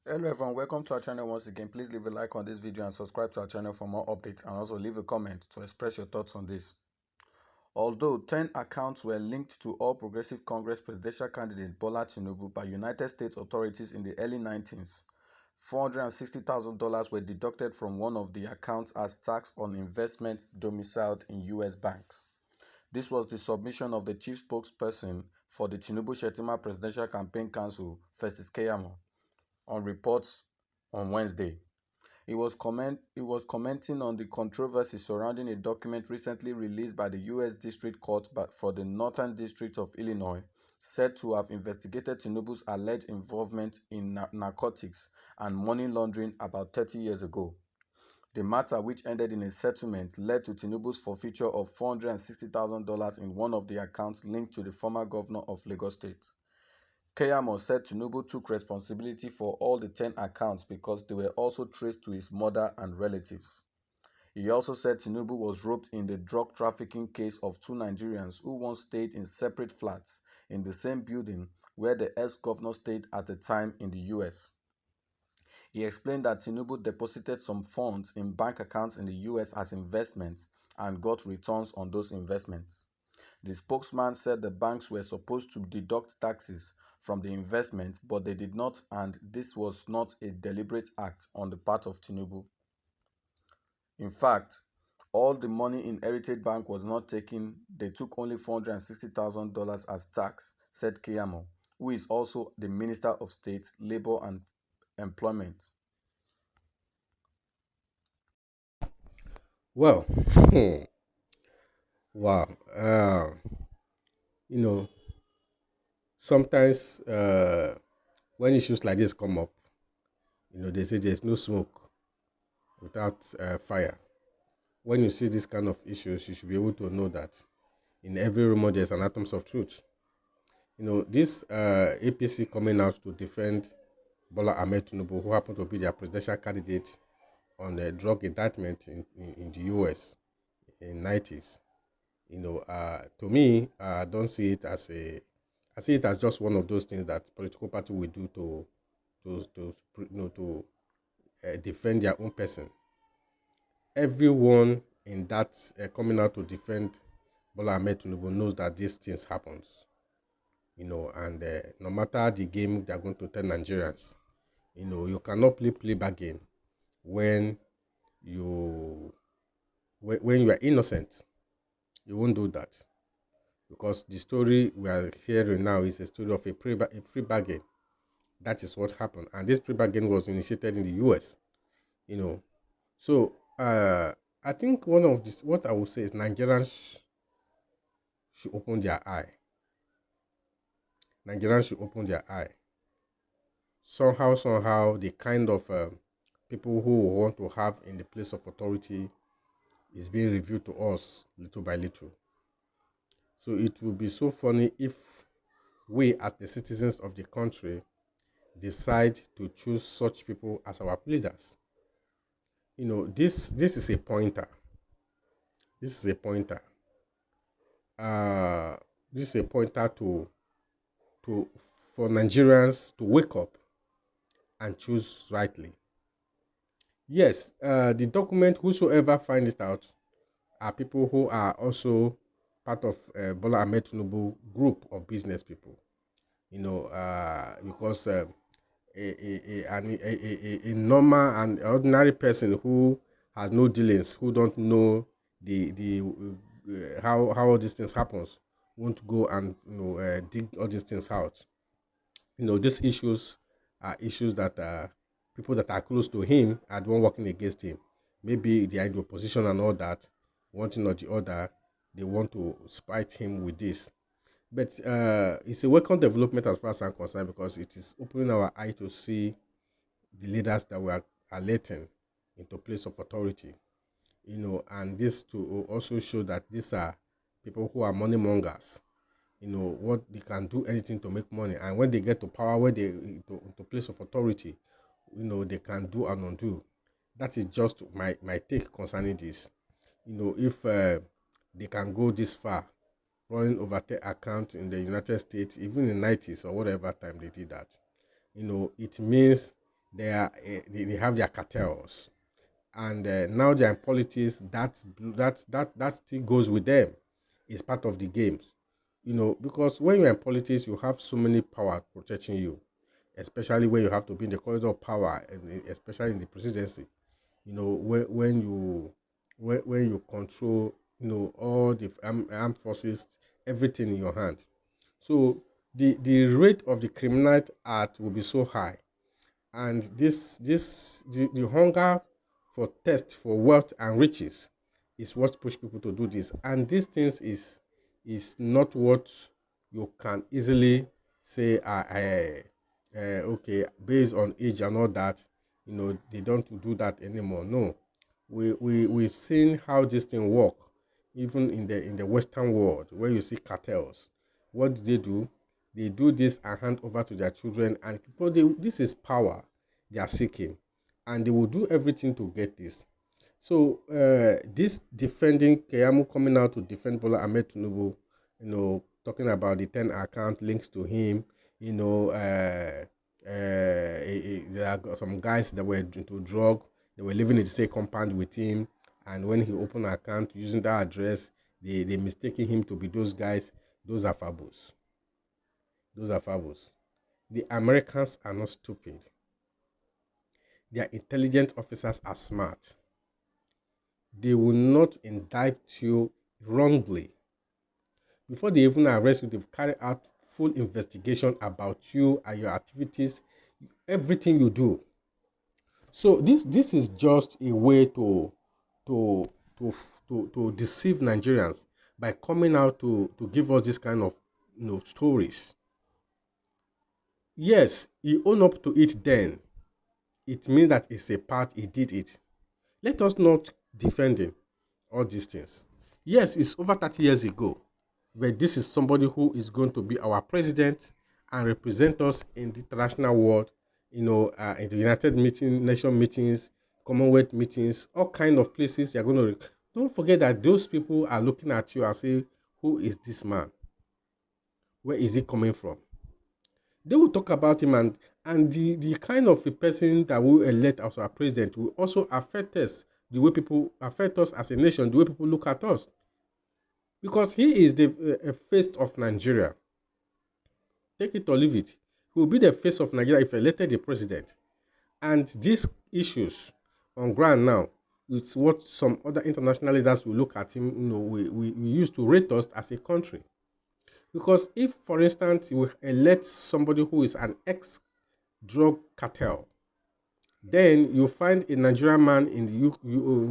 Hello everyone, welcome to our channel once again. Please leave a like on this video and subscribe to our channel for more updates, and also leave a comment to express your thoughts on this. Although 10 accounts were linked to All Progressive Congress presidential candidate Bola Tinubu by United States authorities in the early 1990s, $460,000 were deducted from one of the accounts as tax on investments domiciled in US banks. This was the submission of the chief spokesperson for the Tinubu-Shettima Presidential Campaign Council, Festus Keyamo, on reports on Wednesday. He was commenting on the controversy surrounding a document recently released by the U.S. District Court for the Northern District of Illinois, said to have investigated Tinubu's alleged involvement in narcotics and money laundering about 30 years ago. The matter, which ended in a settlement, led to Tinubu's forfeiture of $460,000 in one of the accounts linked to the former governor of Lagos State. Keyamo said Tinubu took responsibility for all the 10 accounts because they were also traced to his mother and relatives. He also said Tinubu was roped in the drug trafficking case of two Nigerians who once stayed in separate flats in the same building where the ex-governor stayed at the time in the US. He explained that Tinubu deposited some funds in bank accounts in the US as investments and got returns on those investments. The spokesman said the banks were supposed to deduct taxes from the investment, but they did not, and this was not a deliberate act on the part of Tinubu. In fact, all the money in Heritage Bank was not taken. They took only $460,000 as tax, said Keyamo, who is also the Minister of State, Labor and Employment. Well, wow. Sometimes when issues like this come up, they say there's no smoke without fire. When you see this kind of issues, you should be able to know that in every rumor there's an atom of truth. This APC coming out to defend Bola Tinubu, who happened to be their presidential candidate on a drug indictment in the US in 90s. To me, I don't see it as I see it as just one of those things that political party will do to defend their own person. Everyone in that coming out to defend Bola Tinubu knows that these things happens. And no matter the game they are going to tell Nigerians, you cannot play back game when you are innocent. You won't do that, because the story we are hearing now is a story of a free bargain. That is what happened, and this free bargain was initiated in the US. So I think one of this, what I would say is Nigerians should open their eye. Nigerians should open their eye. Somehow, the kind of people who want to have in the place of authority is being revealed to us little by little. So it will be so funny if we, as the citizens of the country, decide to choose such people as our leaders. This is a pointer. This is a pointer. This is a pointer for Nigerians to wake up and choose rightly. Yes, the document, whosoever find it out, are people who are also part of Bola Tinubu group of business people. Because a normal and ordinary person who has no dealings, who don't know the how these things happens, won't go and dig all these things out. These issues are issues that people that are close to him are the one working against him. Maybe they are in the opposition and all that, one thing or the other, they want to spite him with this. But it's a welcome development as far as I'm concerned, because it is opening our eye to see the leaders that we are electing into place of authority. And this to also show that these are people who are money mongers. What they can do anything to make money, and when they get to power, when they into place of authority, they can do and undo. That is just my take concerning this. If they can go this far, running over 10 accounts in the United States, even in the 90s or whatever time they did that, it means they have their cartels, and now they're in politics. That still goes with them. It's part of the games, because when you're in politics, you have so many power protecting you, especially when you have to be in the corridor of power, and especially in the presidency. When you control, all the armed forces, everything in your hand. So the rate of the criminal act will be so high, and the hunger for thirst for wealth and riches is what push people to do this. And these things is not what you can easily say, okay, based on age and all that, they don't do that anymore. No, we've seen how this thing work, even in the Western world, where you see cartels. What do they do? They do this and hand over to their children, and because this is power they are seeking, and they will do everything to get this. So this defending Keyamu coming out to defend Bola Ahmed Tinubu, talking about the 10 account links to him, there are some guys that were into drug, they were living in the same compound with him, and when he opened an account using that address, they mistaking him to be those guys. Those are fables. Those are fables. The Americans are not stupid. Their intelligence officers are smart. They will not indict you wrongly. Before they even arrest you, they've carried out full investigation about you and your activities, everything you do. So this is just a way to to deceive Nigerians by coming out to give us this kind of stories. Yes, he owned up to it then. It means that it's a part he did it. Let us not defend him. All these things. Yes, it's over 30 years ago, but this is somebody who is going to be our president and represent us in the international world, in the Nation meetings, Commonwealth meetings, all kind of places you're going to. Don't forget that those people are looking at you and say, who is this man? Where is he coming from? They will talk about him, and the kind of a person that will elect as our president will also affect us, the way people affect us as a nation, the way people look at us. Because he is the face of Nigeria. Take it or leave it. He will be the face of Nigeria if elected the president. And these issues on ground now, it's what some other international leaders will look at him, we used to rate us as a country. Because if, for instance, we elect somebody who is an ex-drug cartel, then you find a Nigerian man in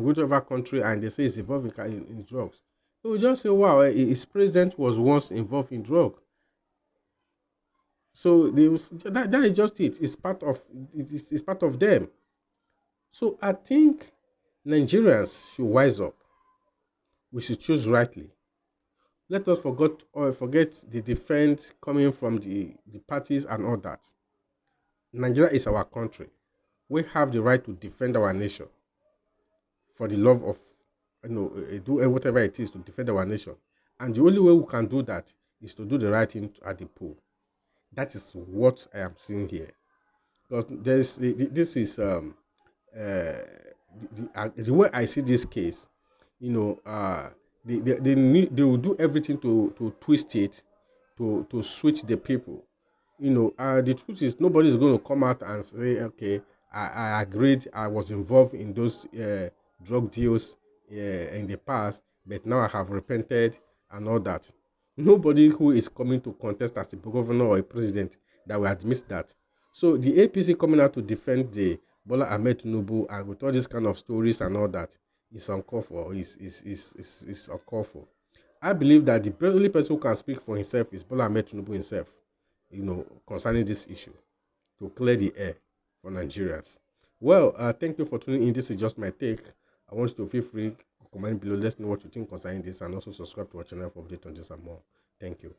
whichever country and they say he's involved in drugs. You will just say, wow, his president was once involved in drugs. So that is just it. It's part of them. So I think Nigerians should wise up. We should choose rightly. Let us forget the defense coming from the parties and all that. Nigeria is our country. We have the right to defend our nation for the love of, do whatever it is to defend our nation. And the only way we can do that is to do the right thing at the poll. That is what I am seeing here. Because this is the way I see this case, they will do everything to twist it, to switch the people. The truth is nobody is going to come out and say, okay, I agreed, I was involved in those drug deals in the past, but now I have repented and all that. Nobody who is coming to contest as a governor or a president that will admit that. So the APC coming out to defend the Bola Ahmed Tinubu and with all these kind of stories and all that is uncalled for. Is uncalled for. I believe that the only person who can speak for himself is Bola Ahmed Tinubu himself, concerning this issue, to clear the air for Nigerians. Well, thank you for tuning in. This is just my take. I want you to feel free to comment below. Let's know what you think concerning this, and also subscribe to our channel for updates on this and more. Thank you.